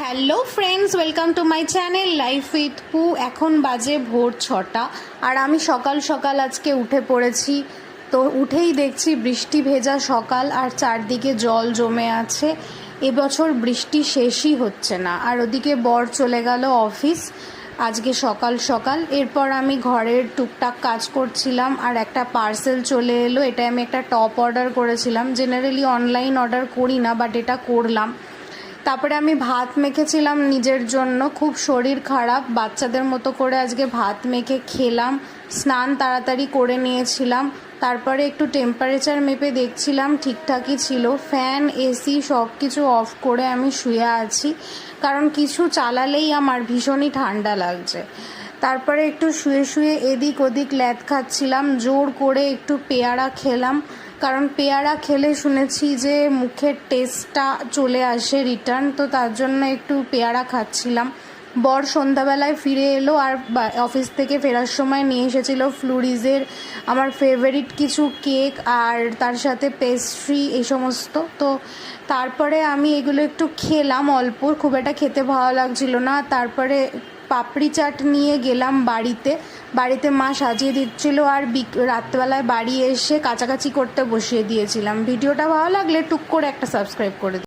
Hello friends, welcome to my channel life with পু। এখন বাজে ভোর 6টা আর আমি সকাল সকাল আজকে উঠে পড়েছি। তো উঠেই দেখছি বৃষ্টি ভেজা সকাল আর চারদিকে জল জমে আছে। এবছর বৃষ্টি শেষই হচ্ছে না। আর ওদিকে বর চলে গেল অফিস আজকে সকাল সকাল। এরপর আমি ঘরের টুকটাক কাজ করছিলাম আর একটা পার্সেল চলে এলো। এটা আমি একটা টপ অর্ডার করেছিলাম। জেনারেলি অনলাইন অর্ডার করি না, বাট এটা করলাম। তারপরে আমি ভাত মেখেছিলাম নিজের জন্য, খুব শরীর খারাপ, বাচ্চাদের মতো করে আজকে ভাত মেখে খেলাম। স্নান তাড়াতাড়ি করে নিয়েছিলাম। তারপরে একটু টেম্পারেচার মেপে দেখছিলাম ঠিকঠাকই ছিল। ফ্যান, এসি সব কিছু অফ করে আমি শুয়ে আছি, কারণ কিছু চালালেই আমার ভীষণই ঠান্ডা লাগছে। তারপরে একটু শুয়ে শুয়ে এদিক ওদিক ল্যাদ খাচ্ছিলাম। জোর করে একটু পেয়ারা খেলাম, কারণ পেয়ারা খেলে শুনেছি যে মুখের টেস্টটা চলে আসে রিটার্ন। তো তার জন্য একটু পেয়ারা খাচ্ছিলাম। বর সন্ধ্যাবেলায় ফিরে এলো আর অফিস থেকে ফেরার সময় নিয়ে এসেছিলো ফ্লুরিজের আমার ফেভারিট কিছু কেক আর তার সাথে পেস্ট্রি এই সমস্ত। তো তারপরে আমি এগুলো একটু খেলাম অল্প, খুব একটা খেতে ভালো লাগছিল না। তারপরে পাপড়ি চাট নিয়ে গেলাম বাড়িতে মা সাজিয়ে দিচ্ছিল আর রাত্রেবেলায় বাড়ি এসে কাচাকাচি করতে বসিয়ে দিয়েছিলাম। ভিডিওটা ভালো লাগলে টুক করে একটা সাবস্ক্রাইব করে দিন।